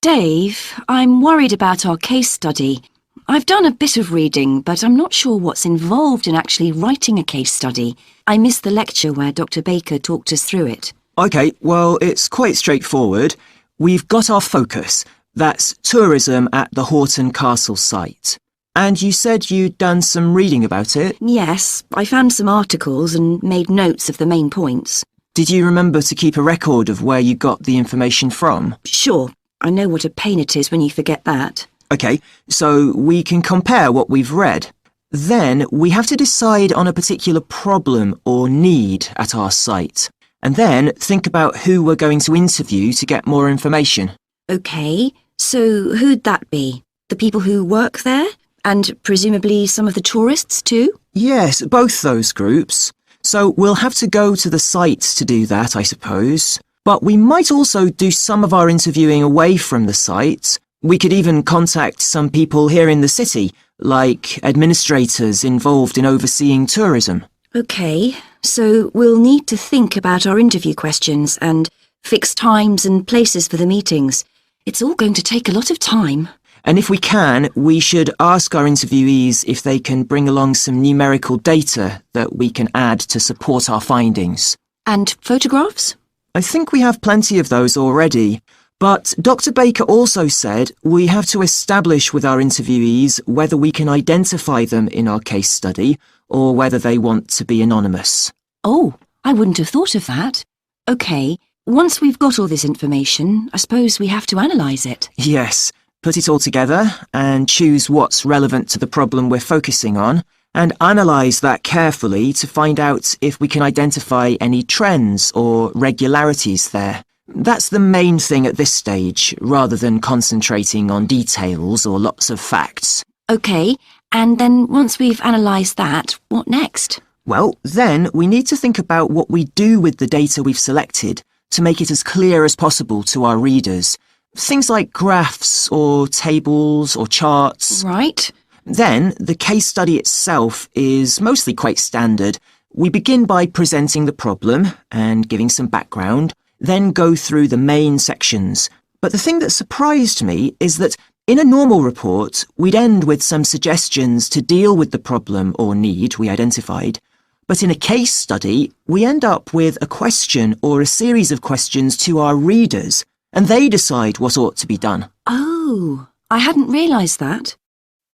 Dave, I'm worried about our case study. I've done a bit of reading, but I'm not sure what's involved in actually writing a case study. I missed the lecture where Dr. Baker talked us through it. OK, well, it's quite straightforward. We've got our focus. That's tourism at the Horton Castle site. And you said you'd done some reading about it? Yes, I found some articles and made notes of the main points. Did you remember to keep a record of where you got the information from? Sure, I know what a pain it is when you forget that. OK, so we can compare what we've read. Then we have to decide on a particular problem or need at our site. And then think about who we're going to interview to get more information. OK, so who'd that be? The people who work there? And presumably some of the tourists too? Yes, both those groups. So we'll have to go to the site to do that, I suppose. But we might also do some of our interviewing away from the site. We could even contact some people here in the city, like administrators involved in overseeing tourism. OK, so we'll need to think about our interview questions and fix times and places for the meetings. It's all going to take a lot of time. And if we can, we should ask our interviewees if they can bring along some numerical data that we can add to support our findings. And photographs? I think we have plenty of those already. But Dr. Baker also said we have to establish with our interviewees whether we can identify them in our case study or whether they want to be anonymous. Oh, I wouldn't have thought of that. OK, once we've got all this information, I suppose we have to analyse it. Yes, put it all together and choose what's relevant to the problem we're focusing on and analyse that carefully to find out if we can identify any trends or regularities there. That's the main thing at this stage, rather than concentrating on details or lots of facts. OK, and then once we've analysed that, what next? Well, then we need to think about what we do with the data we've selected to make it as clear as possible to our readers. Things like graphs or tables or charts. Right. Then the case study itself is mostly quite standard. We begin by presenting the problem and giving some background, then go through the main sections. But the thing that surprised me is that in a normal report, we'd end with some suggestions to deal with the problem or need we identified. But in a case study, we end up with a question or a series of questions to our readers, and they decide what ought to be done. Oh, I hadn't realised that.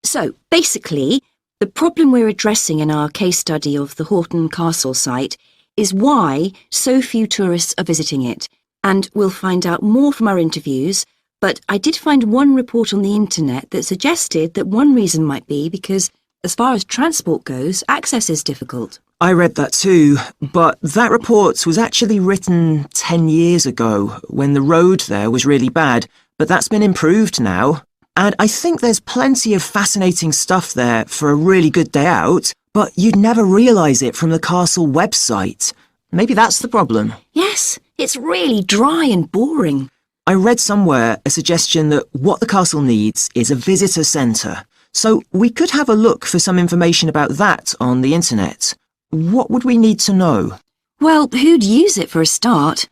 So, basically, the problem we're addressing in our case study of the Horton Castle site is why so few tourists are visiting it, and we'll find out more from our interviews, but I did find one report on the internet that suggested that one reason might be because, as far as transport goes, access is difficult. I read that too, but that report was actually written 10 years ago, when the road there was really bad, but that's been improved now. And I think there's plenty of fascinating stuff there for a really good day out, but you'd never realise it from the castle website. Maybe that's the problem. Yes, it's really dry and boring. I read somewhere a suggestion that what the castle needs is a visitor centre, so we could have a look for some information about that on the internet. What would we need to know? Well, who'd use it for a start?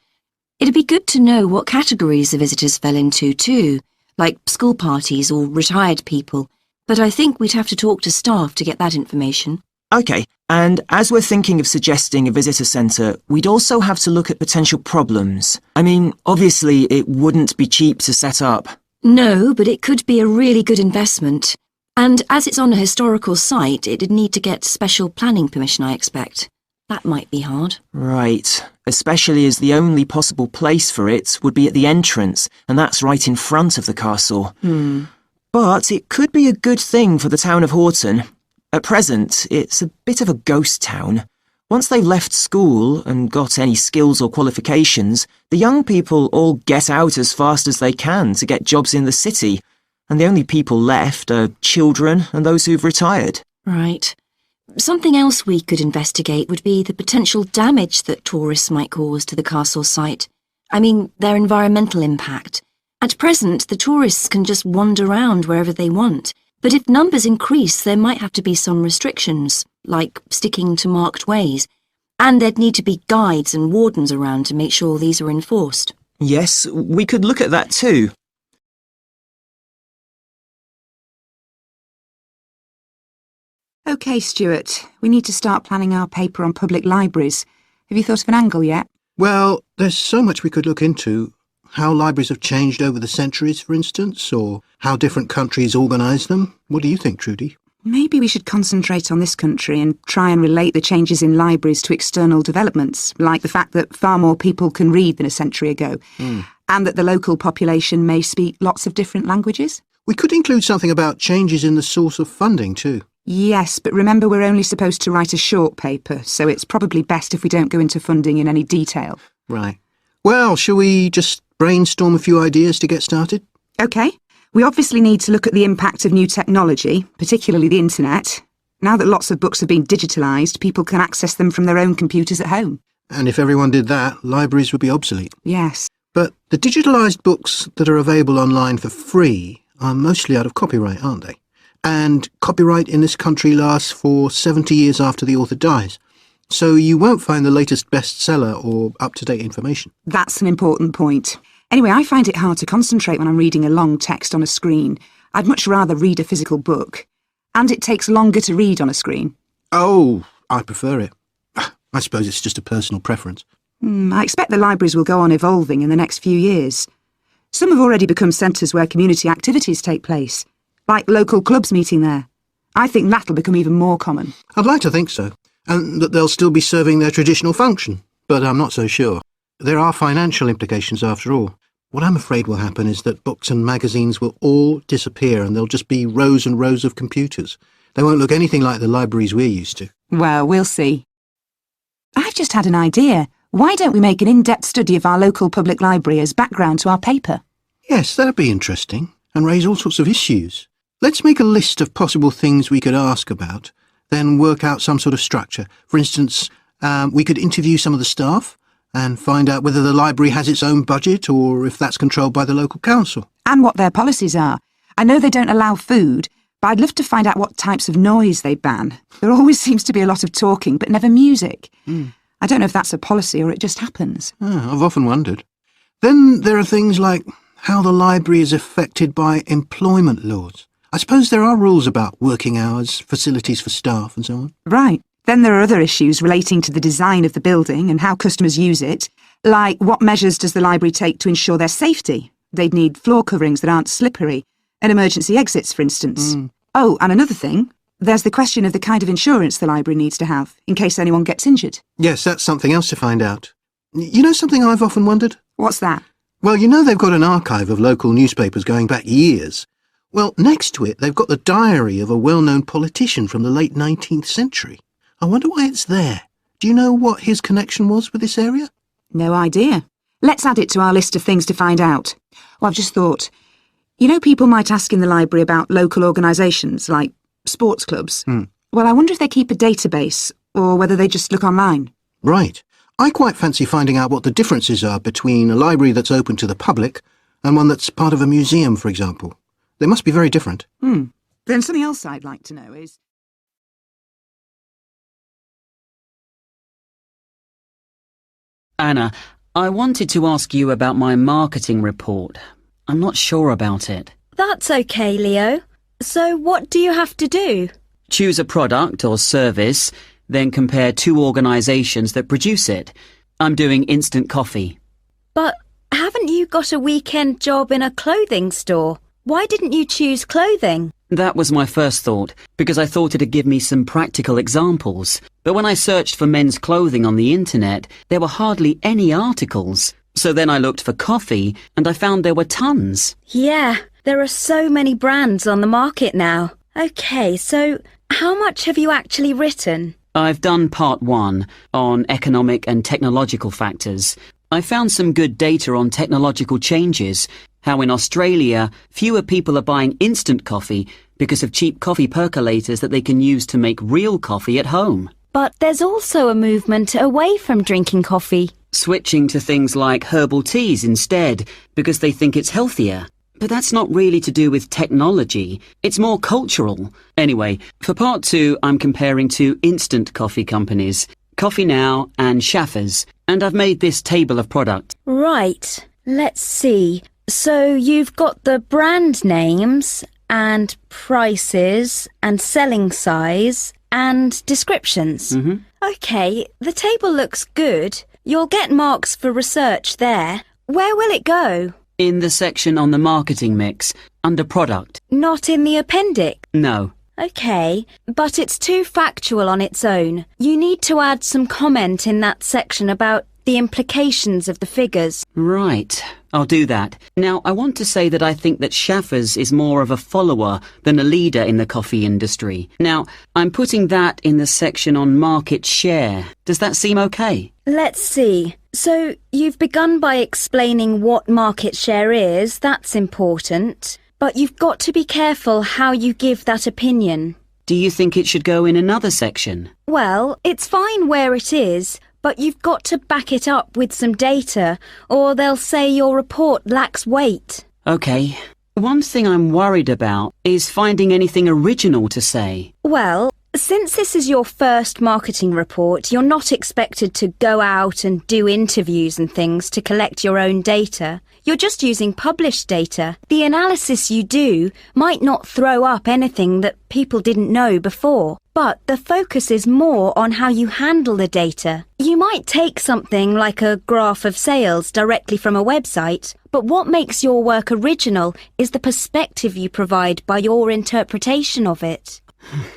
It'd be good to know what categories the visitors fell into too, like school parties or retired people, but I think we'd have to talk to staff to get that information. OK, and as we're thinking of suggesting a visitor centre, we'd also have to look at potential problems. I mean, obviously it wouldn't be cheap to set up. No, but it could be a really good investment. And as it's on a historical site, it'd need to get special planning permission, I expect. That might be hard. Right, especially as the only possible place for it would be at the entrance, and that's right in front of the castle. But it could be a good thing for the town of Horton. At present, it's a bit of a ghost town. Once they've left school and got any skills or qualifications, the young people all get out as fast as they can to get jobs in the city, and the only people left are children and those who've retired. Right. Something else we could investigate would be the potential damage that tourists might cause to the castle site. I mean, their environmental impact. At present, the tourists can just wander around wherever they want. But if numbers increase, there might have to be some restrictions, like sticking to marked ways. And there'd need to be guides and wardens around to make sure these are enforced. Yes, we could look at that too. OK, Stuart. We need to start planning our paper on public libraries. Have you thought of an angle yet? Well, there's so much we could look into. How libraries have changed over the centuries, for instance, or how different countries organise them. What do you think, Trudy? Maybe we should concentrate on this country and try and relate the changes in libraries to external developments, like the fact that far more people can read than a century ago, and that the local population may speak lots of different languages. We could include something about changes in the source of funding too. Yes, but remember we're only supposed to write a short paper, so it's probably best if we don't go into funding in any detail. Right. Well, shall we just brainstorm a few ideas to get started? OK. We obviously need to look at the impact of new technology, particularly the internet. Now that lots of books have been digitalised, people can access them from their own computers at home. And if everyone did that, libraries would be obsolete. Yes. But the digitalised books that are available online for free are mostly out of copyright, aren't they? And copyright in this country lasts for 70 years after the author dies. So you won't find the latest bestseller or up-to-date information. That's an important point. Anyway, I find it hard to concentrate when I'm reading a long text on a screen. I'd much rather read a physical book. And it takes longer to read on a screen. Oh, I prefer it. I suppose it's just a personal preference. I expect the libraries will go on evolving in the next few years. Some have already become centres where community activities take place, like local clubs meeting there. I think that'll become even more common. I'd like to think so, and that they'll still be serving their traditional function, but I'm not so sure. There are financial implications after all. What I'm afraid will happen is that books and magazines will all disappear and there'll just be rows and rows of computers. They won't look anything like the libraries we're used to. Well, we'll see. I've just had an idea. Why don't we make an in-depth study of our local public library as background to our paper? Yes, that'd be interesting, and raise all sorts of issues. Let's make a list of possible things we could ask about, then work out some sort of structure. For instance, we could interview some of the staff, and find out whether the library has its own budget or if that's controlled by the local council. And what their policies are. I know they don't allow food, but I'd love to find out what types of noise they ban. There always seems to be a lot of talking, but never music. I don't know if that's a policy or it just happens. I've often wondered. Then there are things like how the library is affected by employment laws. I suppose there are rules about working hours, facilities for staff and so on. Right. Then there are other issues relating to the design of the building and how customers use it, like what measures does the library take to ensure their safety? They'd need floor coverings that aren't slippery, and emergency exits, for instance. Oh, and another thing, there's the question of the kind of insurance the library needs to have, in case anyone gets injured. Yes, that's something else to find out. You know something I've often wondered? What's that? Well, you know they've got an archive of local newspapers going back years. Well, next to it, they've got the diary of a well-known politician from the late 19th century. I wonder why it's there. Do you know what his connection was with this area? No idea. Let's add it to our list of things to find out. Well, I've just thought, you know, people might ask in the library about local organisations, like sports clubs. Well, I wonder if they keep a database, or whether they just look online. Right. I quite fancy finding out what the differences are between a library that's open to the public and one that's part of a museum, for example. They must be very different. Then something else I'd like to know is... Anna, I wanted to ask you about my marketing report. I'm not sure about it. That's okay, Leo. So what do you have to do? Choose a product or service, then compare two organisations that produce it. I'm doing instant coffee. But haven't you got a weekend job in a clothing store? Why didn't you choose clothing? That was my first thought, because I thought it'd give me some practical examples. But when I searched for men's clothing on the internet, there were hardly any articles. So then I looked for coffee, and I found there were tons. Yeah, there are so many brands on the market now. OK, so how much have you actually written? I've done part 1 on economic and technological factors. I found some good data on technological changes, how in Australia fewer people are buying instant coffee because of cheap coffee percolators that they can use to make real coffee at home. But there's also a movement away from drinking coffee. Switching to things like herbal teas instead because they think it's healthier. But that's not really to do with technology. It's more cultural. Anyway, for part 2, I'm comparing two instant coffee companies, Coffee Now and Schaffers, and I've made this table of products. Right, let's see. So you've got the brand names and prices and selling size And descriptions? OK, the table looks good. You'll get marks for research there. Where will it go? In the section on the marketing mix, under product. Not in the appendix? No. OK, but it's too factual on its own. You need to add some comment in that section about the implications of the figures. Right. I'll do that. Now, I want to say that I think that Schaffers is more of a follower than a leader in the coffee industry. Now, I'm putting that in the section on market share. Does that seem okay? Let's see. So, you've begun by explaining what market share is. That's important. But you've got to be careful how you give that opinion. Do you think it should go in another section? Well, it's fine where it is, but you've got to back it up with some data, or they'll say your report lacks weight. OK. One thing I'm worried about is finding anything original to say. Well, since this is your first marketing report, you're not expected to go out and do interviews and things to collect your own data. You're just using published data. The analysis you do might not throw up anything that people didn't know before, but the focus is more on how you handle the data. You might take something like a graph of sales directly from a website, but what makes your work original is the perspective you provide by your interpretation of it.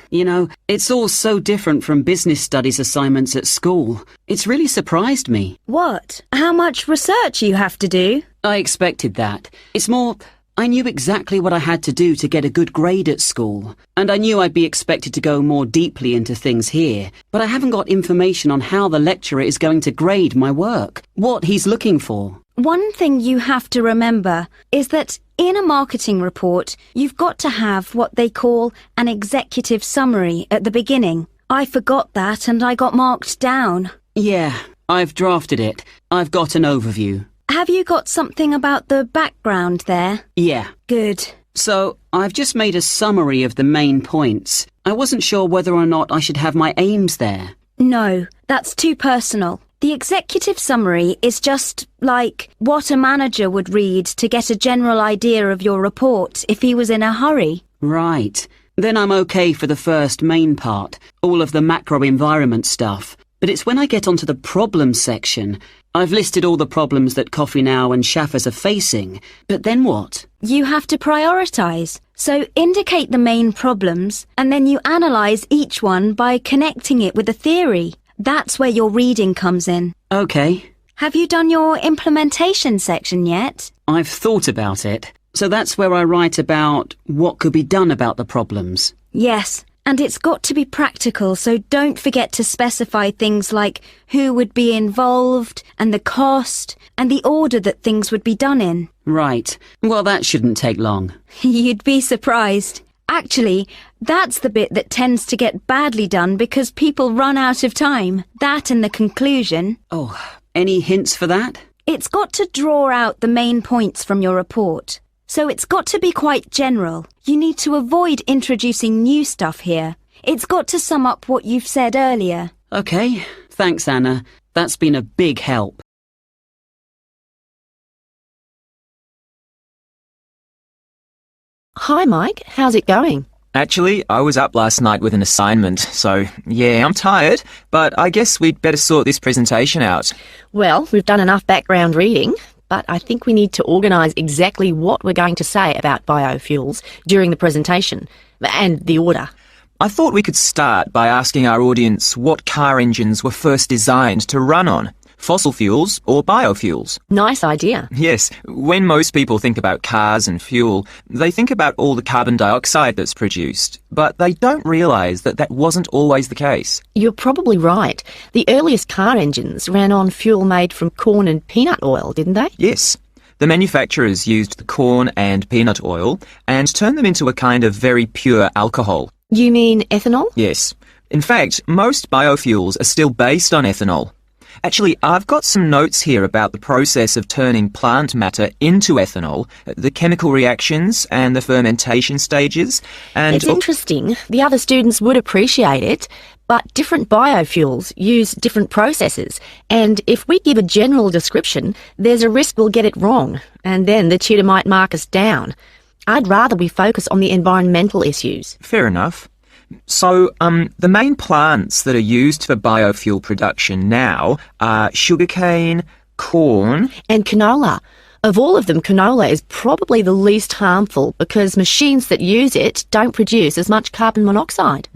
You know, it's all so different from business studies assignments at school. It's really surprised me. What? How much research you have to do? I expected that. It's more, I knew exactly what I had to do to get a good grade at school. And I knew I'd be expected to go more deeply into things here. But I haven't got information on how the lecturer is going to grade my work, what he's looking for. One thing you have to remember is that in a marketing report, you've got to have what they call an executive summary at the beginning. I forgot that and I got marked down. Yeah, I've drafted it. I've got an overview. Have you got something about the background there? Yeah. Good. So, I've just made a summary of the main points. I wasn't sure whether or not I should have my aims there. No, that's too personal. The executive summary is just like what a manager would read to get a general idea of your report if he was in a hurry. Right. Then I'm okay for the first main part, all of the macro environment stuff. But it's when I get onto the problems section. I've listed all the problems that Coffee Now and Schaffers are facing. But then what? You have to prioritise. So indicate the main problems and then you analyse each one by connecting it with a theory. That's where your reading comes in. OK. Have you done your implementation section yet? I've thought about it. So that's where I write about what could be done about the problems. Yes, and it's got to be practical, so don't forget to specify things like who would be involved and the cost and the order that things would be done in. Right. Well, that shouldn't take long. You'd be surprised. Actually, that's the bit that tends to get badly done because people run out of time. That and the conclusion. Oh, any hints for that? It's got to draw out the main points from your report. So it's got to be quite general. You need to avoid introducing new stuff here. It's got to sum up what you've said earlier. OK. Thanks, Anna. That's been a big help. Hi, Mike. How's it going? Actually, I was up last night with an assignment, so yeah, I'm tired, but I guess we'd better sort this presentation out. Well, we've done enough background reading, but I think we need to organise exactly what we're going to say about biofuels during the presentation, and the order. I thought we could start by asking our audience what car engines were first designed to run on. Fossil fuels or biofuels? Nice idea. Yes, when most people think about cars and fuel, they think about all the carbon dioxide that's produced, but they don't realise that that wasn't always the case. You're probably right. The earliest car engines ran on fuel made from corn and peanut oil, didn't they? Yes. The manufacturers used the corn and peanut oil and turned them into a kind of very pure alcohol. You mean ethanol? Yes. In fact, most biofuels are still based on ethanol. Actually, I've got some notes here about the process of turning plant matter into ethanol, the chemical reactions and the fermentation stages, and... It's interesting. The other students would appreciate it, but different biofuels use different processes, and if we give a general description, there's a risk we'll get it wrong, and then the tutor might mark us down. I'd rather we focus on the environmental issues. Fair enough. So, the main plants that are used for biofuel production now are sugarcane, corn. And canola. Of all of them, canola is probably the least harmful because machines that use it don't produce as much carbon monoxide.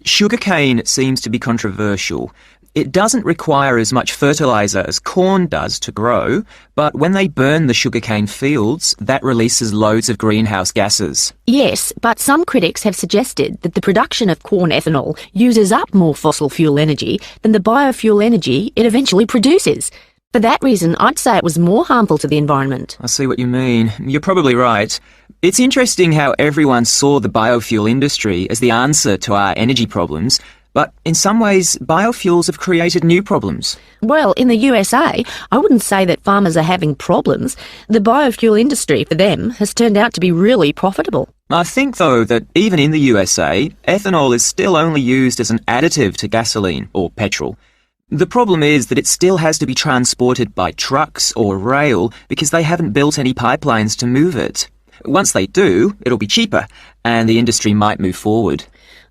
Sugarcane seems to be controversial. It doesn't require as much fertiliser as corn does to grow, but when they burn the sugarcane fields, that releases loads of greenhouse gases. Yes, but some critics have suggested that the production of corn ethanol uses up more fossil fuel energy than the biofuel energy it eventually produces. For that reason, I'd say it was more harmful to the environment. I see what you mean. You're probably right. It's interesting how everyone saw the biofuel industry as the answer to our energy problems, but in some ways, biofuels have created new problems. Well, in the USA, I wouldn't say that farmers are having problems. The biofuel industry, for them, has turned out to be really profitable. I think, though, that even in the USA, ethanol is still only used as an additive to gasoline or petrol. The problem is that it still has to be transported by trucks or rail because they haven't built any pipelines to move it. Once they do, it'll be cheaper, and the industry might move forward.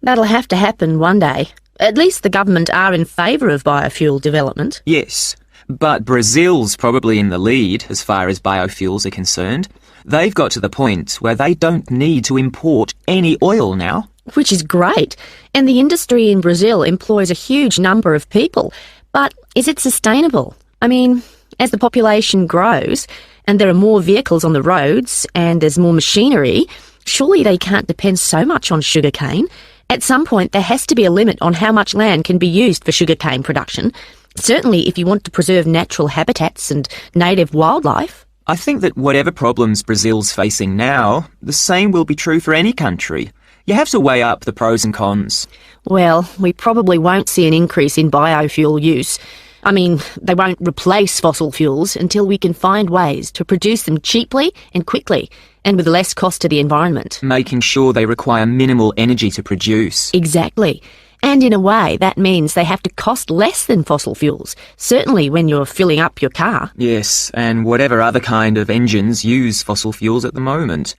That'll have to happen one day. At least the government are in favour of biofuel development. Yes, but Brazil's probably in the lead as far as biofuels are concerned. They've got to the point where they don't need to import any oil now. Which is great. And the industry in Brazil employs a huge number of people. But is it sustainable? I mean, as the population grows and there are more vehicles on the roads and there's more machinery, surely they can't depend so much on sugarcane. At some point, there has to be a limit on how much land can be used for sugarcane production. Certainly if you want to preserve natural habitats and native wildlife. I think that whatever problems Brazil's facing now, the same will be true for any country. You have to weigh up the pros and cons. Well, we probably won't see an increase in biofuel use. I mean, they won't replace fossil fuels until we can find ways to produce them cheaply and quickly, and with less cost to the environment. Making sure they require minimal energy to produce. Exactly. And in a way, that means they have to cost less than fossil fuels, certainly when you're filling up your car. Yes, and whatever other kind of engines use fossil fuels at the moment.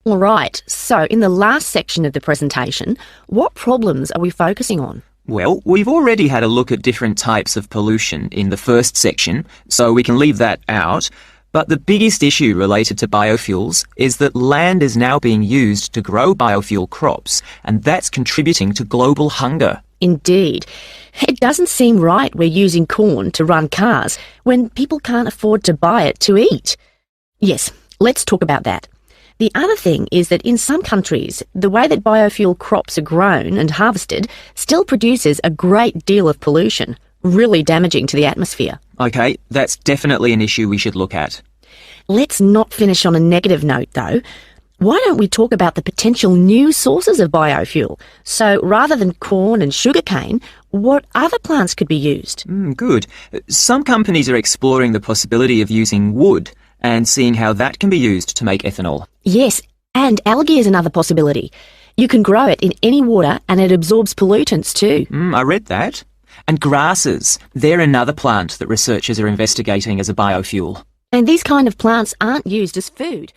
All right, so in the last section of the presentation, what problems are we focusing on? Well, we've already had a look at different types of pollution in the first section, so we can leave that out. But the biggest issue related to biofuels is that land is now being used to grow biofuel crops, and that's contributing to global hunger. Indeed. It doesn't seem right we're using corn to run cars when people can't afford to buy it to eat. Yes, let's talk about that. The other thing is that in some countries, the way that biofuel crops are grown and harvested still produces a great deal of pollution, really damaging to the atmosphere. OK, that's definitely an issue we should look at. Let's not finish on a negative note, though. Why don't we talk about the potential new sources of biofuel? So rather than corn and sugarcane, what other plants could be used? Good. Some companies are exploring the possibility of using wood and seeing how that can be used to make ethanol. Yes, and algae is another possibility. You can grow it in any water and it absorbs pollutants too. I read that. And grasses, they're another plant that researchers are investigating as a biofuel. And these kind of plants aren't used as food.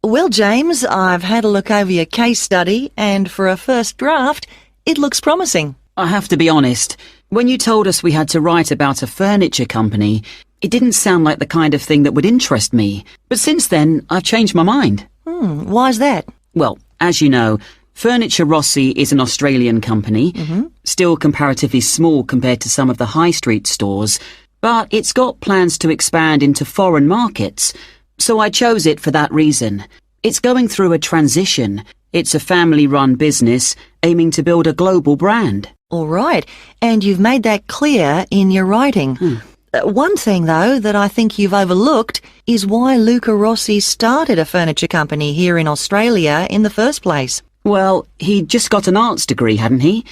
Well, James, I've had a look over your case study, and for a first draft, it looks promising. I have to be honest, when you told us we had to write about a furniture company, it didn't sound like the kind of thing that would interest me. But since then, I've changed my mind. Why's that? Well, as you know, Furniture Rossi is an Australian company, still comparatively small compared to some of the high street stores, but it's got plans to expand into foreign markets, so I chose it for that reason. It's going through a transition. It's a family-run business aiming to build a global brand. All right, and you've made that clear in your writing. One thing, though, that I think you've overlooked is why Luca Rossi started a furniture company here in Australia in the first place. Well, he'd just got an arts degree, hadn't he?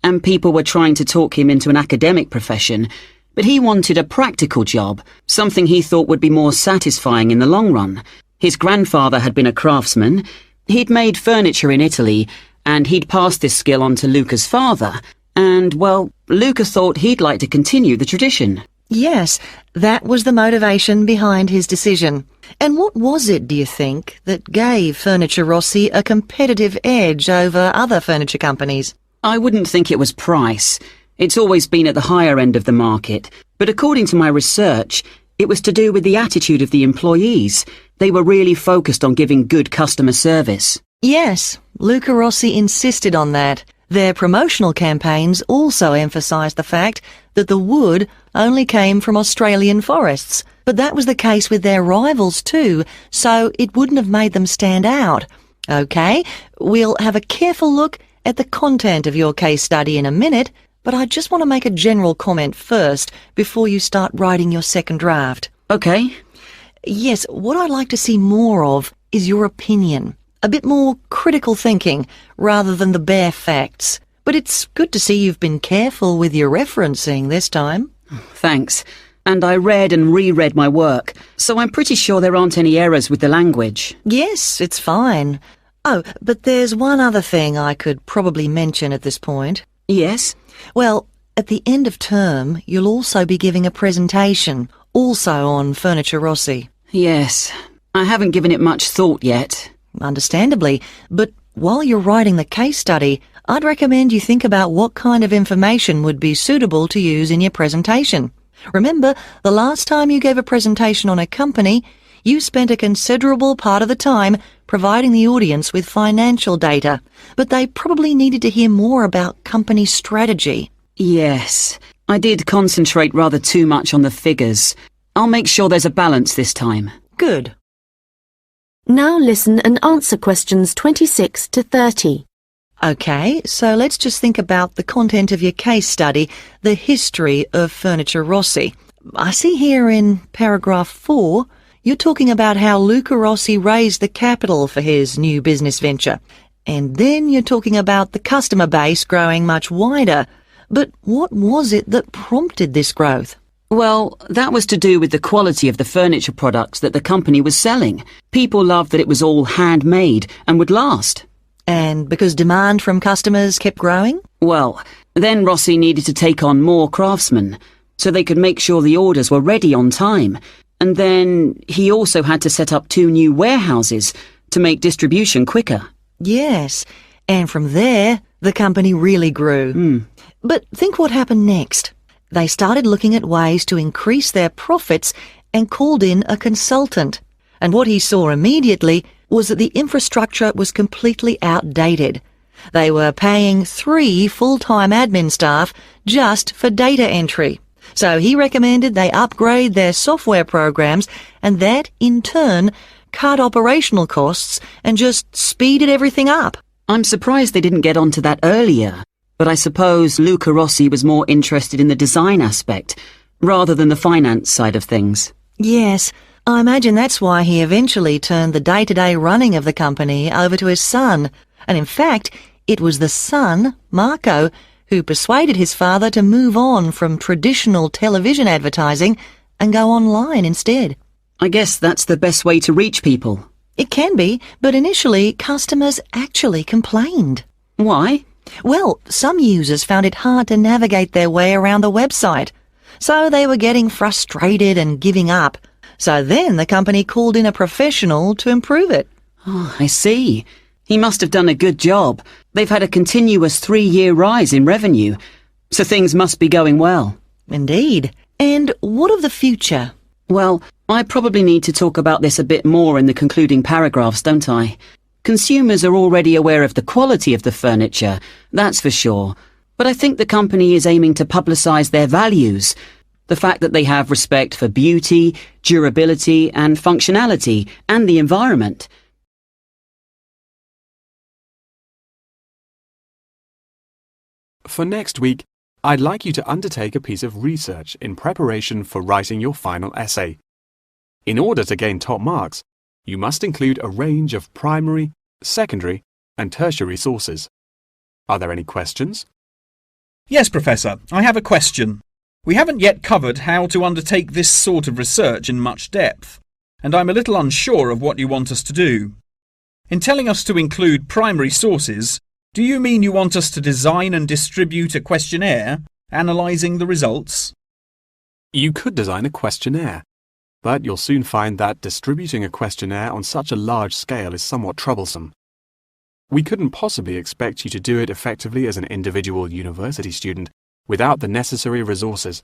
And people were trying to talk him into an academic profession, but he wanted a practical job, something he thought would be more satisfying in the long run. His grandfather had been a craftsman, he'd made furniture in Italy, and he'd passed this skill on to Luca's father. And, well, Luca thought he'd like to continue the tradition. Yes, that was the motivation behind his decision. And what was it, do you think, that gave Furniture Rossi a competitive edge over other furniture companies? I wouldn't think it was price. It's always been at the higher end of the market. But according to my research, it was to do with the attitude of the employees. They were really focused on giving good customer service. Yes, Luca Rossi insisted on that. Their promotional campaigns also emphasised the fact that the wood only came from Australian forests. But that was the case with their rivals too, so it wouldn't have made them stand out. OK, we'll have a careful look at the content of your case study in a minute, but I just want to make a general comment first before you start writing your second draft. OK. Yes, what I'd like to see more of is your opinion. A bit more critical thinking rather than the bare facts. But it's good to see you've been careful with your referencing this time. Thanks. And I read and reread my work, so I'm pretty sure there aren't any errors with the language. Yes, it's fine. Oh, but there's one other thing I could probably mention at this point. Yes? Well, at the end of term, you'll also be giving a presentation, also on Furniture Rossi. Yes. I haven't given it much thought yet. Understandably, but while you're writing the case study, I'd recommend you think about what kind of information would be suitable to use in your presentation. Remember, the last time you gave a presentation on a company, you spent a considerable part of the time providing the audience with financial data, but they probably needed to hear more about company strategy. Yes. I did concentrate rather too much on the figures. I'll make sure there's a balance this time. Good. Now listen and answer questions 26 to 30. OK, so let's just think about the content of your case study, the history of Furniture Rossi. I see here in paragraph 4, you're talking about how Luca Rossi raised the capital for his new business venture. And then you're talking about the customer base growing much wider. But what was it that prompted this growth? Well, that was to do with the quality of the furniture products that the company was selling. People loved that it was all handmade and would last. And because demand from customers kept growing? Well, then Rossi needed to take on more craftsmen, so they could make sure the orders were ready on time. And then he also had to set up 2 new warehouses to make distribution quicker. Yes, and from there, the company really grew. But think what happened next. They started looking at ways to increase their profits and called in a consultant. And what he saw immediately was that the infrastructure was completely outdated. They were paying 3 full-time admin staff just for data entry. So he recommended they upgrade their software programs, and that, in turn, cut operational costs and just speeded everything up. I'm surprised they didn't get onto that earlier. But I suppose Luca Rossi was more interested in the design aspect, rather than the finance side of things. Yes, I imagine that's why he eventually turned the day-to-day running of the company over to his son. And in fact, it was the son, Marco, who persuaded his father to move on from traditional television advertising and go online instead. I guess that's the best way to reach people. It can be, but initially customers actually complained. Why? Well, some users found it hard to navigate their way around the website, so they were getting frustrated and giving up. So then the company called in a professional to improve it. Oh, I see. He must have done a good job. They've had a continuous 3-year rise in revenue, so things must be going well. Indeed. And what of the future? Well, I probably need to talk about this a bit more in the concluding paragraphs, don't I? Consumers are already aware of the quality of the furniture, that's for sure. But I think the company is aiming to publicise their values. The fact that they have respect for beauty, durability and functionality, and the environment. For next week, I'd like you to undertake a piece of research in preparation for writing your final essay. In order to gain top marks, you must include a range of primary, secondary, and tertiary sources. Are there any questions? Yes, Professor, I have a question. We haven't yet covered how to undertake this sort of research in much depth, and I'm a little unsure of what you want us to do. In telling us to include primary sources, do you mean you want us to design and distribute a questionnaire, analysing the results? You could design a questionnaire, but you'll soon find that distributing a questionnaire on such a large scale is somewhat troublesome. We couldn't possibly expect you to do it effectively as an individual university student without the necessary resources.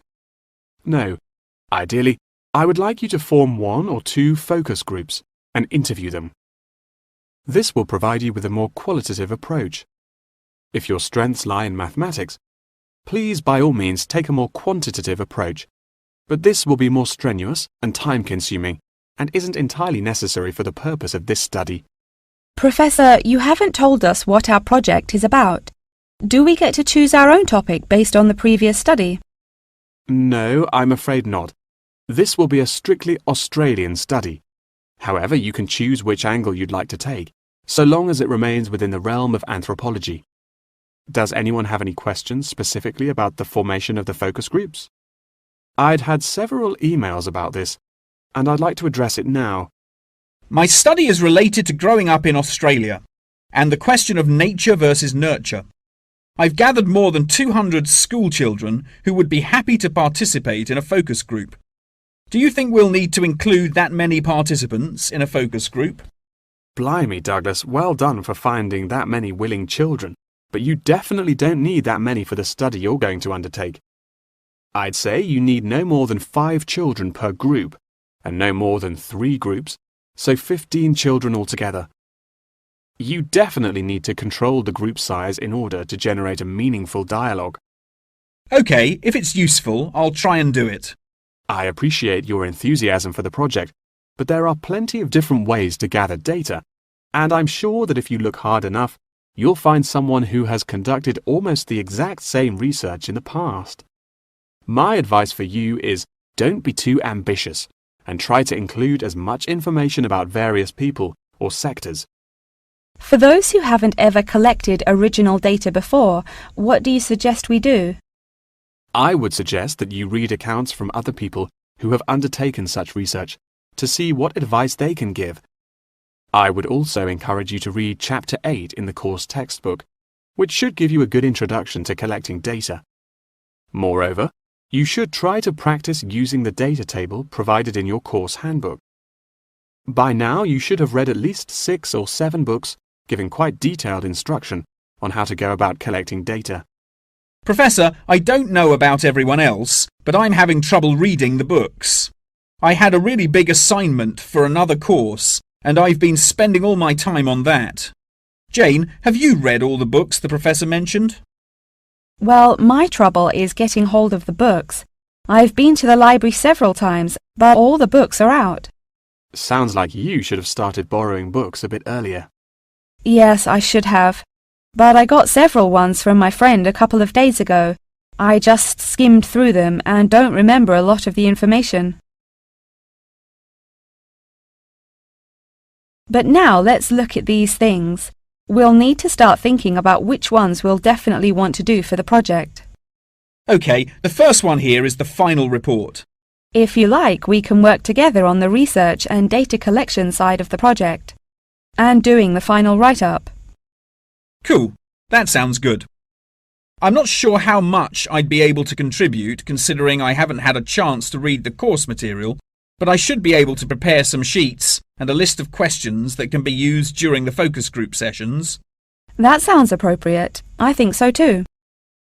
No, ideally, I would like you to form 1 or 2 focus groups and interview them. This will provide you with a more qualitative approach. If your strengths lie in mathematics, please by all means take a more quantitative approach, but this will be more strenuous and time-consuming and isn't entirely necessary for the purpose of this study. Professor, you haven't told us what our project is about. Do we get to choose our own topic based on the previous study? No, I'm afraid not. This will be a strictly Australian study. However, you can choose which angle you'd like to take, so long as it remains within the realm of anthropology. Does anyone have any questions specifically about the formation of the focus groups? I'd had several emails about this, and I'd like to address it now. My study is related to growing up in Australia and the question of nature versus nurture. I've gathered more than 200 school children who would be happy to participate in a focus group. Do you think we'll need to include that many participants in a focus group? Blimey, Douglas, well done for finding that many willing children, but you definitely don't need that many for the study you're going to undertake. I'd say you need no more than 5 children per group, and no more than 3 groups, so 15 children altogether. You definitely need to control the group size in order to generate a meaningful dialogue. OK, if it's useful, I'll try and do it. I appreciate your enthusiasm for the project, but there are plenty of different ways to gather data, and I'm sure that if you look hard enough, you'll find someone who has conducted almost the exact same research in the past. My advice for you is don't be too ambitious and try to include as much information about various people or sectors. For those who haven't ever collected original data before, what do you suggest we do? I would suggest that you read accounts from other people who have undertaken such research to see what advice they can give. I would also encourage you to read Chapter 8 in the course textbook, which should give you a good introduction to collecting data. Moreover, you should try to practice using the data table provided in your course handbook. By now, you should have read at least 6 or 7 books giving quite detailed instruction on how to go about collecting data. Professor, I don't know about everyone else, but I'm having trouble reading the books. I had a really big assignment for another course, and I've been spending all my time on that. Jane, have you read all the books the professor mentioned? Well, my trouble is getting hold of the books. I've been to the library several times, but all the books are out. Sounds like you should have started borrowing books a bit earlier. Yes, I should have. But I got several ones from my friend a couple of days ago. I just skimmed through them and don't remember a lot of the information. But now let's look at these things. We'll need to start thinking about which ones we'll definitely want to do for the project. OK, the first one here is the final report. If you like, we can work together on the research and data collection side of the project, and doing the final write-up. Cool, that sounds good. I'm not sure how much I'd be able to contribute considering I haven't had a chance to read the course material, but I should be able to prepare some sheets and a list of questions that can be used during the focus group sessions. That sounds appropriate. I think so too.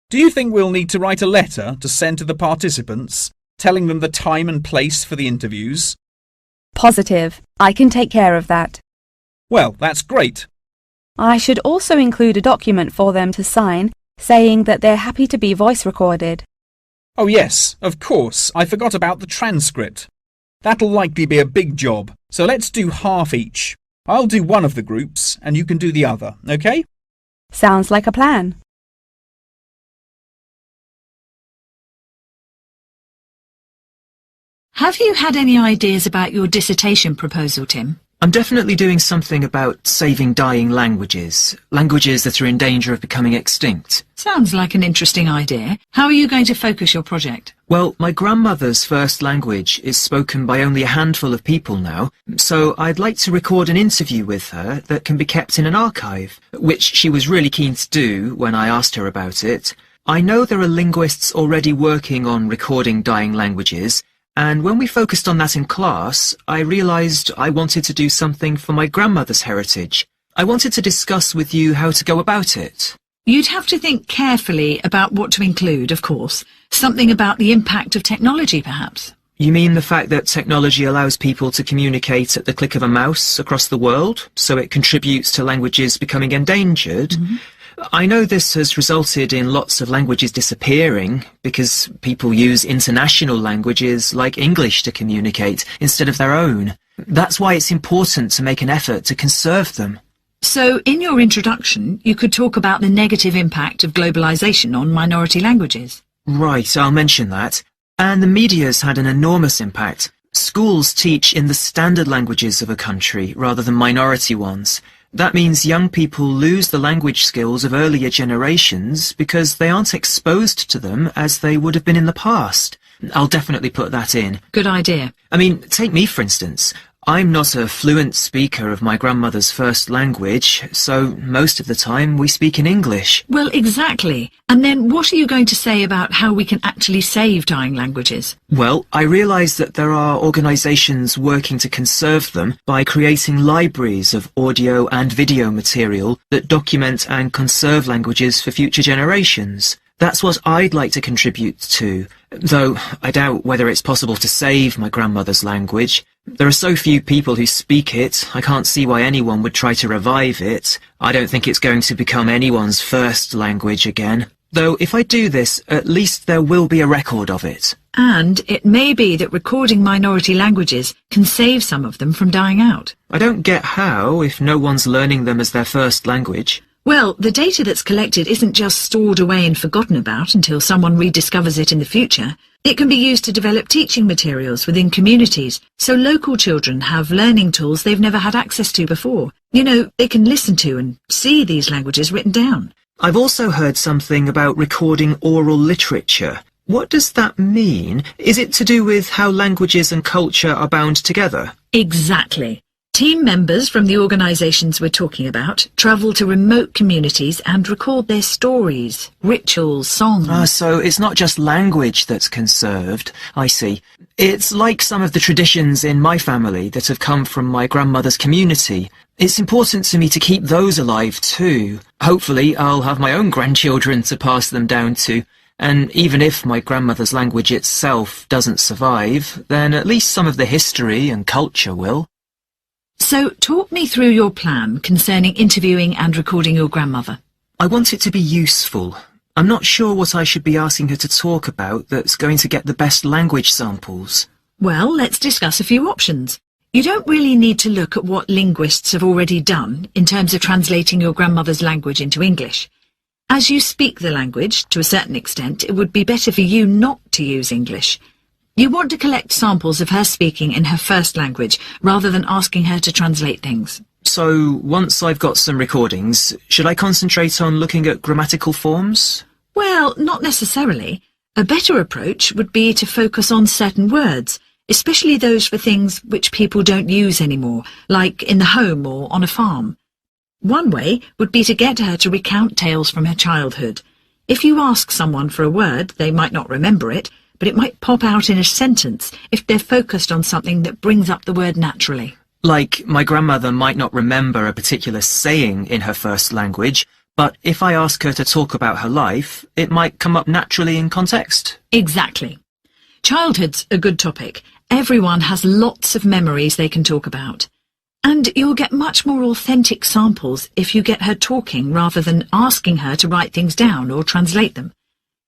Do you think we'll need to write a letter to send to the participants, telling them the time and place for the interviews? Positive. I can take care of that. Well, that's great. I should also include a document for them to sign saying that they're happy to be voice recorded. Oh yes, of course, I forgot about the transcript. That'll likely be a big job, so let's do half each. I'll do one of the groups and you can do the other, OK? Sounds like a plan. Have you had any ideas about your dissertation proposal, Tim? I'm definitely doing something about saving dying languages, languages that are in danger of becoming extinct. Sounds like an interesting idea. How are you going to focus your project? Well, my grandmother's first language is spoken by only a handful of people now, so I'd like to record an interview with her that can be kept in an archive, which she was really keen to do when I asked her about it. I know there are linguists already working on recording dying languages, And when we focused on that in class, I realised I wanted to do something for my grandmother's heritage. I wanted to discuss with you how to go about it. You'd have to think carefully about what to include, of course. Something about the impact of technology, perhaps. You mean the fact that technology allows people to communicate at the click of a mouse across the world, so it contributes to languages becoming endangered? I know this has resulted in lots of languages disappearing because people use international languages like English to communicate instead of their own. That's why it's important to make an effort to conserve them. So, in your introduction, you could talk about the negative impact of globalisation on minority languages. Right, I'll mention that. And the media's had an enormous impact. Schools teach in the standard languages of a country rather than minority ones. That means young people lose the language skills of earlier generations because they aren't exposed to them as they would have been in the past. I'll definitely put that in. Good idea. I mean, take me for instance. I'm not a fluent speaker of my grandmother's first language, so most of the time we speak in English. Well, exactly. And then what are you going to say about how we can actually save dying languages? Well, I realise that there are organisations working to conserve them by creating libraries of audio and video material that document and conserve languages for future generations. That's what I'd like to contribute to, though I doubt whether it's possible to save my grandmother's language. There are so few people who speak it, I can't see why anyone would try to revive it. I don't think it's going to become anyone's first language again. Though if I do this, at least there will be a record of it. And it may be that recording minority languages can save some of them from dying out. I don't get how, if no one's learning them as their first language. Well, the data that's collected isn't just stored away and forgotten about until someone rediscovers it in the future. It can be used to develop teaching materials within communities, so local children have learning tools they've never had access to before. You know, they can listen to and see these languages written down. I've also heard something about recording oral literature. What does that mean? Is it to do with how languages and culture are bound together? Exactly. Team members from the organisations we're talking about travel to remote communities and record their stories, rituals, songs. So it's not just language that's conserved. I see. It's like some of the traditions in my family that have come from my grandmother's community. It's important to me to keep those alive too. Hopefully I'll have my own grandchildren to pass them down to. And even if my grandmother's language itself doesn't survive, then at least some of the history and culture will. So, talk me through your plan concerning interviewing and recording your grandmother. I want it to be useful. I'm not sure what I should be asking her to talk about that's going to get the best language samples. Well, let's discuss a few options. You don't really need to look at what linguists have already done in terms of translating your grandmother's language into English. As you speak the language, to a certain extent, it would be better for you not to use English. You want to collect samples of her speaking in her first language, rather than asking her to translate things. So, once I've got some recordings, should I concentrate on looking at grammatical forms? Well, not necessarily. A better approach would be to focus on certain words, especially those for things which people don't use anymore, like in the home or on a farm. One way would be to get her to recount tales from her childhood. If you ask someone for a word, they might not remember it, but it might pop out in a sentence if they're focused on something that brings up the word naturally. Like, my grandmother might not remember a particular saying in her first language, but if I ask her to talk about her life, it might come up naturally in context. Exactly. Childhood's a good topic. Everyone has lots of memories they can talk about. And you'll get much more authentic samples if you get her talking rather than asking her to write things down or translate them.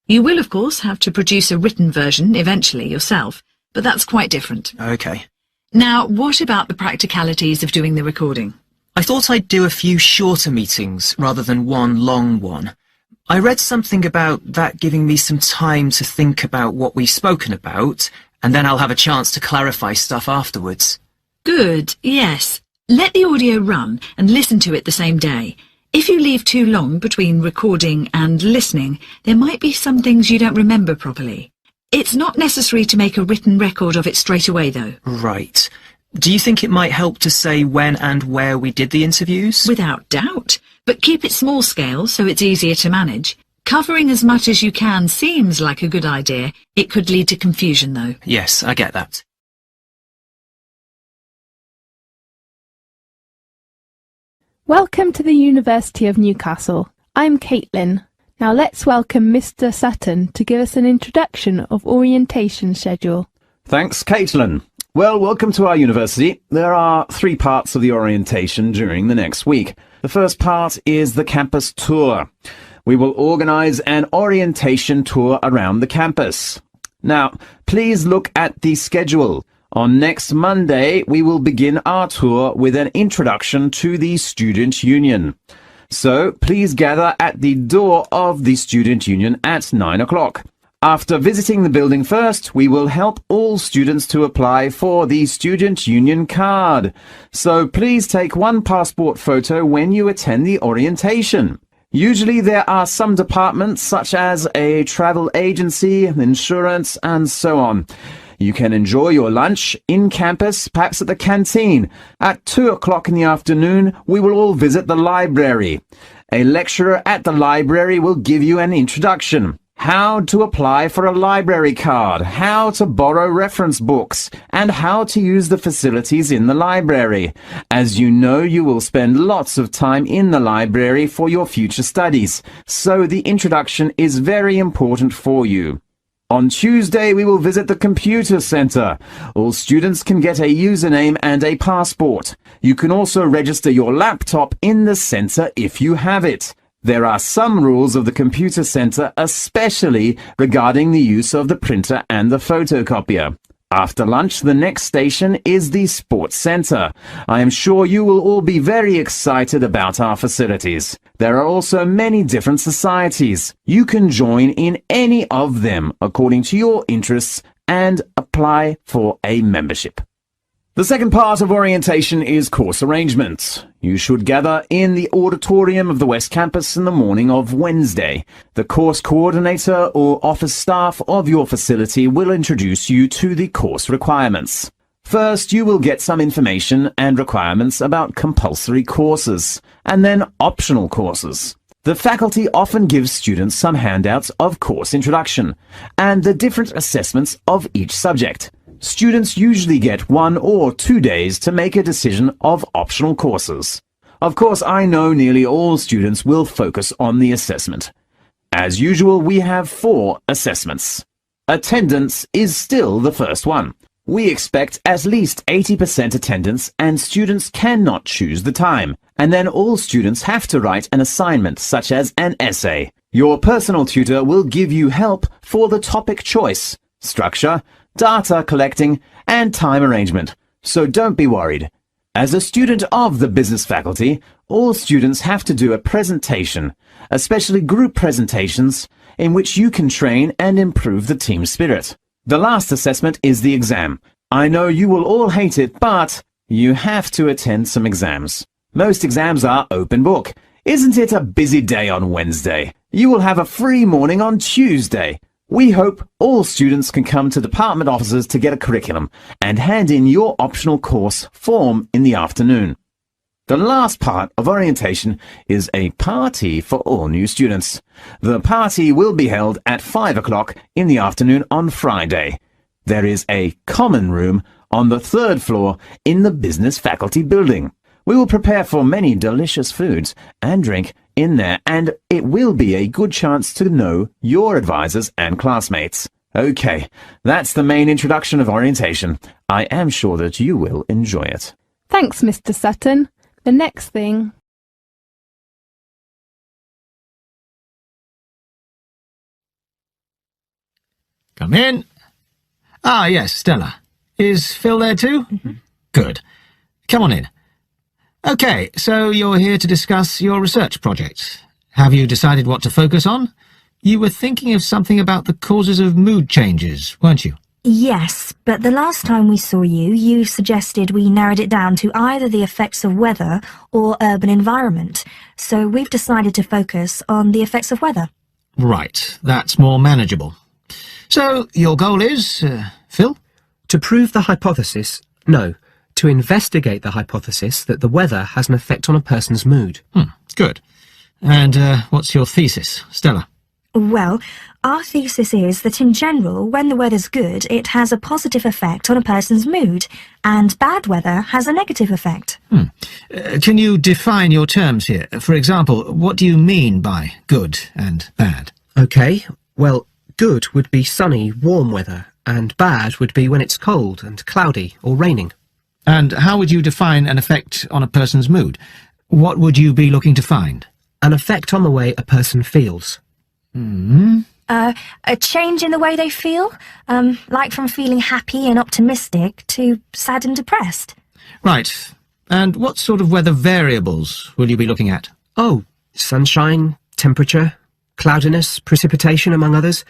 You will, of course, have to produce a written version eventually yourself, but that's quite different. OK. Now, what about the practicalities of doing the recording? I thought I'd do a few shorter meetings rather than one long one. I read something about that giving me some time to think about what we've spoken about, and then I'll have a chance to clarify stuff afterwards. Good, yes. Let the audio run and listen to it the same day. If you leave too long between recording and listening, there might be some things you don't remember properly. It's not necessary to make a written record of it straight away, though. Right. Do you think it might help to say when and where we did the interviews? Without doubt. But keep it small scale so it's easier to manage. Covering as much as you can seems like a good idea. It could lead to confusion, though. Yes, I get that. Welcome to the University of Newcastle. I'm Caitlin. Now let's welcome Mr. Sutton to give us an introduction of orientation schedule. Thanks, Caitlin. Well, welcome to our university. There are 3 parts of the orientation during the next week. The first part is the campus tour. We will organise an orientation tour around the campus. Now, please look at the schedule. On next Monday, we will begin our tour with an introduction to the Student Union. So, please gather at the door of the Student Union at 9 o'clock. After visiting the building first, we will help all students to apply for the Student Union card. So, please take one passport photo when you attend the orientation. Usually there are some departments such as a travel agency, insurance, and so on. You can enjoy your lunch in campus, perhaps at the canteen. At 2 o'clock in the afternoon, we will all visit the library. A lecturer at the library will give you an introduction. How to apply for a library card, how to borrow reference books, and how to use the facilities in the library. As you know, you will spend lots of time in the library for your future studies, so the introduction is very important for you. On Tuesday, we will visit the computer center. All students can get a username and a passport. You can also register your laptop in the center if you have it. There are some rules of the computer center, especially regarding the use of the printer and the photocopier. After lunch, the next station is the sports center. I am sure you will all be very excited about our facilities. There are also many different societies. You can join in any of them according to your interests and apply for a membership. The second part of orientation is course arrangements. You should gather in the auditorium of the West Campus in the morning of Wednesday. The course coordinator or office staff of your facility will introduce you to the course requirements. First, you will get some information and requirements about compulsory courses, and then optional courses. The faculty often gives students some handouts of course introduction, and the different assessments of each subject. Students usually get 1 or 2 days to make a decision of optional courses. Of course, I know nearly all students will focus on the assessment. As usual, we have 4 assessments. Attendance is still the first one. We expect at least 80% attendance, and students cannot choose the time. And then all students have to write an assignment, such as an essay. Your personal tutor will give you help for the topic choice, structure, data collecting, and time arrangement, so don't be worried. As a student of the business faculty, all students have to do a presentation, especially group presentations, in which you can train and improve the team spirit. The last assessment is the exam. I know you will all hate it, but you have to attend some exams. Most exams are open book. Isn't it a busy day on Wednesday? You will have a free morning on Tuesday. We hope all students can come to department offices to get a curriculum and hand in your optional course form in the afternoon. The last part of orientation is a party for all new students. The party will be held at 5 o'clock in the afternoon on Friday. There is a common room on the 3rd floor in the business faculty building. We will prepare for many delicious foods and drink in there, and it will be a good chance to know your advisors and classmates. Okay, that's the main introduction of orientation. I am sure that you will enjoy it. Thanks, Mr. Sutton. The next thing. Come in. Ah, yes, Stella. Is Phil there too? Good. Come on in. Okay, so you're here to discuss your research project. Have you decided what to focus on? You were thinking of something about the causes of mood changes, weren't you? Yes, but the last time we saw you, you suggested we narrowed it down to either the effects of weather or urban environment. So we've decided to focus on the effects of weather. Right, that's more manageable. So your goal is, Phil? To prove the hypothesis, no. To investigate the hypothesis that the weather has an effect on a person's mood. Good. And what's your thesis, Stella? Well, our thesis is that in general, when the weather's good, it has a positive effect on a person's mood, and bad weather has a negative effect. Can you define your terms here? For example, what do you mean by good and bad? OK, well, good would be sunny, warm weather, and bad would be when it's cold and cloudy or raining. And how would you define an effect on a person's mood? What would you be looking to find? An effect on the way a person feels. A change in the way they feel, like from feeling happy and optimistic to sad and depressed. Right. And what sort of weather variables will you be looking at? Oh, sunshine, temperature, cloudiness, precipitation, among others.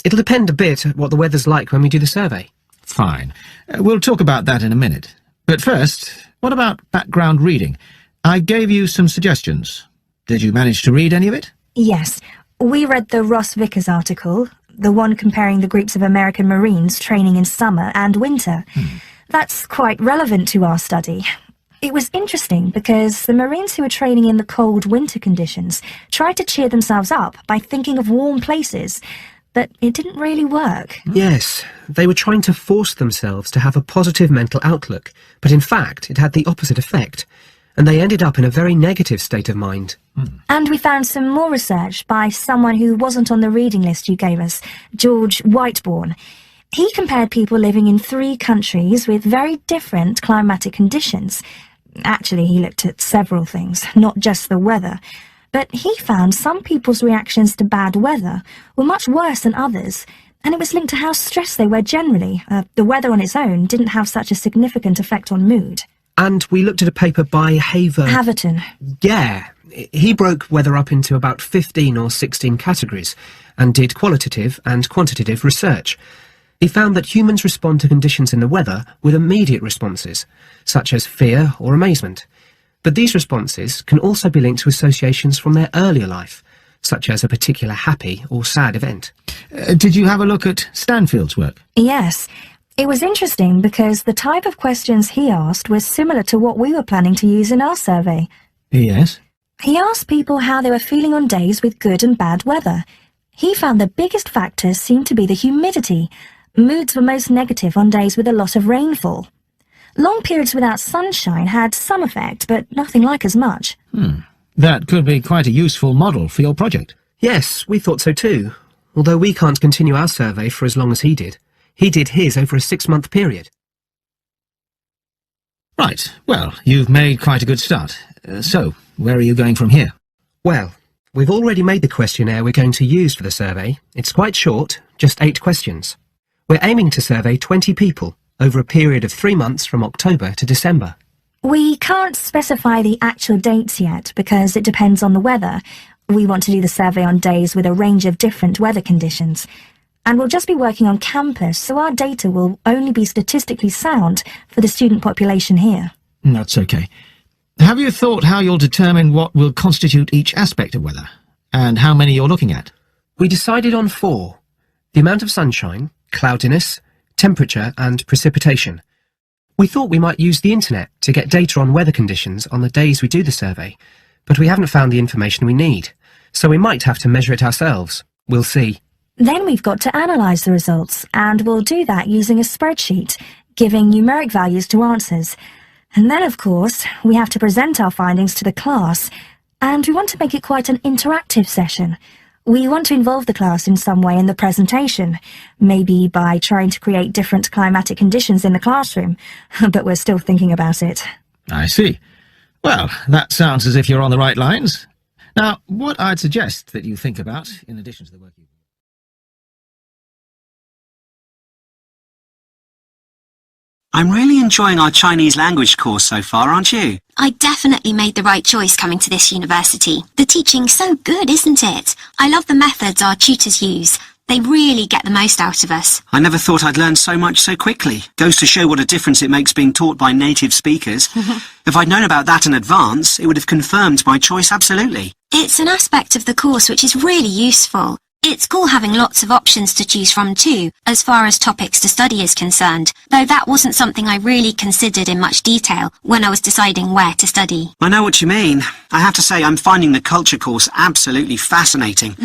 It'll depend a bit what the weather's like when we do the survey. Fine. We'll talk about that in a minute. But first, what about background reading? I gave you some suggestions. Did you manage to read any of it? Yes. We read the Ross Vickers article, the one comparing the groups of American Marines training in summer and winter. That's quite relevant to our study. It was interesting because the Marines who were training in the cold winter conditions tried to cheer themselves up by thinking of warm places, but it didn't really work. Yes, they were trying to force themselves to have a positive mental outlook, but in fact it had the opposite effect, and they ended up in a very negative state of mind. And we found some more research by someone who wasn't on the reading list you gave us, George Whiteborn. He compared people living in 3 countries with very different climatic conditions. Actually, he looked at several things, not just the weather. But he found some people's reactions to bad weather were much worse than others, and it was linked to how stressed they were generally. The weather on its own didn't have such a significant effect on mood. And we looked at a paper by Haverton. Yeah, he broke weather up into about 15 or 16 categories and did qualitative and quantitative research. He found that humans respond to conditions in the weather with immediate responses, such as fear or amazement. But these responses can also be linked to associations from their earlier life, such as a particular happy or sad event. Did you have a look at Stanfield's work? Yes. It was interesting because the type of questions he asked was similar to what we were planning to use in our survey. Yes. He asked people how they were feeling on days with good and bad weather. He found the biggest factors seemed to be the humidity. Moods were most negative on days with a lot of rainfall. Long periods without sunshine had some effect, but nothing like as much. That could be quite a useful model for your project. Yes, we thought so too. Although we can't continue our survey for as long as he did. He did his over a 6-month period. Right. Well, you've made quite a good start. So, where are you going from here? Well, we've already made the questionnaire we're going to use for the survey. It's quite short, just 8 questions. We're aiming to survey 20 people over a period of 3 months from October to December. We can't specify the actual dates yet because it depends on the weather. We want to do the survey on days with a range of different weather conditions. And we'll just be working on campus, so our data will only be statistically sound for the student population here. That's okay. Have you thought how you'll determine what will constitute each aspect of weather, and how many you're looking at? We decided on 4. The amount of sunshine, cloudiness, temperature and precipitation. We thought we might use the internet to get data on weather conditions on the days we do the survey, but we haven't found the information we need, so we might have to measure it ourselves. We'll see. Then we've got to analyse the results, and we'll do that using a spreadsheet, giving numeric values to answers. And then, of course, we have to present our findings to the class, and we want to make it quite an interactive session. We want to involve the class in some way in the presentation, maybe by trying to create different climatic conditions in the classroom, but we're still thinking about it. I see. Well, that sounds as if you're on the right lines. Now, what I'd suggest that you think about, in addition to the work you've done. I'm really enjoying our Chinese language course so far, aren't you? I definitely made the right choice coming to this university. The teaching's so good, isn't it? I love the methods our tutors use. They really get the most out of us. I never thought I'd learn so much so quickly. Goes to show what a difference it makes being taught by native speakers. If I'd known about that in advance, it would have confirmed my choice absolutely. It's an aspect of the course which is really useful. It's cool having lots of options to choose from too, as far as topics to study is concerned, though that wasn't something I really considered in much detail when I was deciding where to study. I know what you mean. I have to say I'm finding the culture course absolutely fascinating.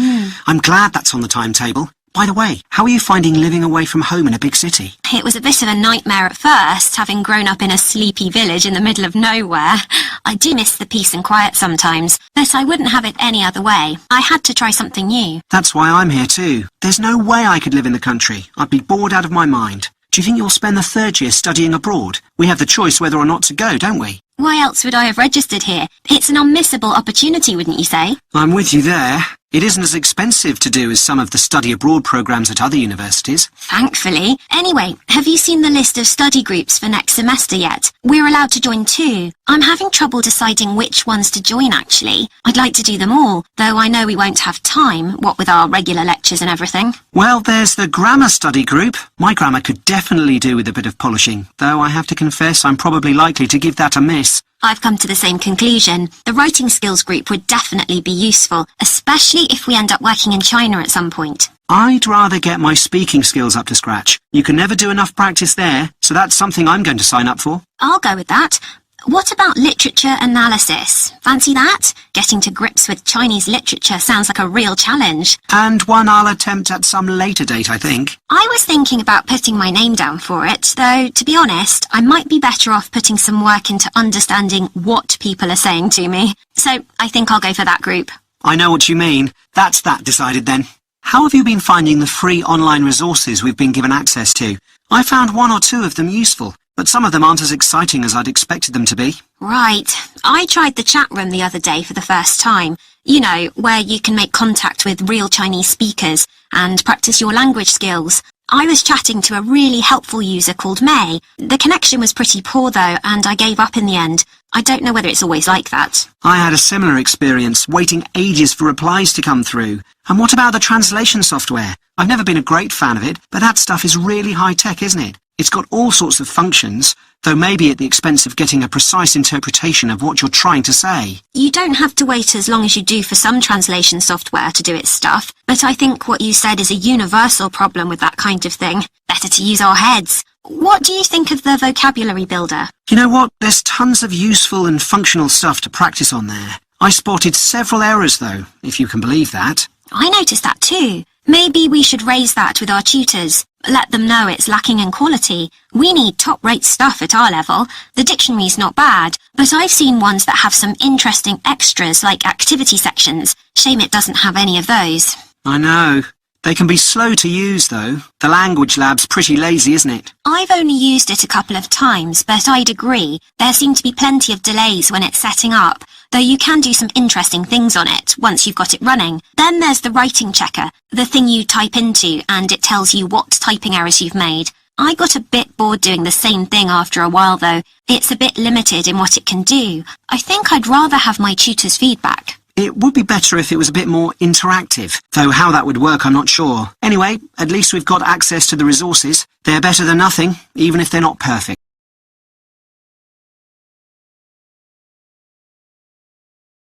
I'm glad that's on the timetable. By the way, how are you finding living away from home in a big city? It was a bit of a nightmare at first, having grown up in a sleepy village in the middle of nowhere. I do miss the peace and quiet sometimes, but I wouldn't have it any other way. I had to try something new. That's why I'm here too. There's no way I could live in the country. I'd be bored out of my mind. Do you think you'll spend the third year studying abroad? We have the choice whether or not to go, don't we? Why else would I have registered here? It's an unmissable opportunity, wouldn't you say? I'm with you there. It isn't as expensive to do as some of the study abroad programs at other universities. Thankfully. Anyway, have you seen the list of study groups for next semester yet? We're allowed to join 2. I'm having trouble deciding which ones to join, actually. I'd like to do them all, though I know we won't have time, what with our regular lectures and everything. Well, there's the grammar study group. My grammar could definitely do with a bit of polishing, though I have to confess I'm probably likely to give that a miss. I've come to the same conclusion. The writing skills group would definitely be useful, especially if we end up working in China at some point. I'd rather get my speaking skills up to scratch. You can never do enough practice there, so that's something I'm going to sign up for. I'll go with that. What about literature analysis? Fancy that? Getting to grips with Chinese literature sounds like a real challenge. And one I'll attempt at some later date, I think. I was thinking about putting my name down for it, though, to be honest, I might be better off putting some work into understanding what people are saying to me. So I think I'll go for that group. I know what you mean. That's that decided then. How have you been finding the free online resources we've been given access to? I found 1 or 2 of them useful, but some of them aren't as exciting as I'd expected them to be. Right. I tried the chat room the other day for the first time. You know, where you can make contact with real Chinese speakers and practice your language skills. I was chatting to a really helpful user called May. The connection was pretty poor though, and I gave up in the end. I don't know whether it's always like that. I had a similar experience, waiting ages for replies to come through. And what about the translation software? I've never been a great fan of it, but that stuff is really high-tech, isn't it? It's got all sorts of functions, though maybe at the expense of getting a precise interpretation of what you're trying to say. You don't have to wait as long as you do for some translation software to do its stuff, but I think what you said is a universal problem with that kind of thing. Better to use our heads. What do you think of the vocabulary builder? You know what? There's tons of useful and functional stuff to practice on there. I spotted several errors, though, if you can believe that. I noticed that too. Maybe we should raise that with our tutors. Let them know it's lacking in quality. We need top-rate stuff at our level. The dictionary's not bad, but I've seen ones that have some interesting extras like activity sections. Shame it doesn't have any of those. I know. They can be slow to use, though. The language lab's pretty lazy, isn't it? I've only used it a couple of times, but I'd agree. There seem to be plenty of delays when it's setting up, though you can do some interesting things on it once you've got it running. Then there's the writing checker, the thing you type into and it tells you what typing errors you've made. I got a bit bored doing the same thing after a while, though. It's a bit limited in what it can do. I think I'd rather have my tutor's feedback. It would be better if it was a bit more interactive, though how that would work I'm not sure. Anyway, at least we've got access to the resources. They're better than nothing, even if they're not perfect.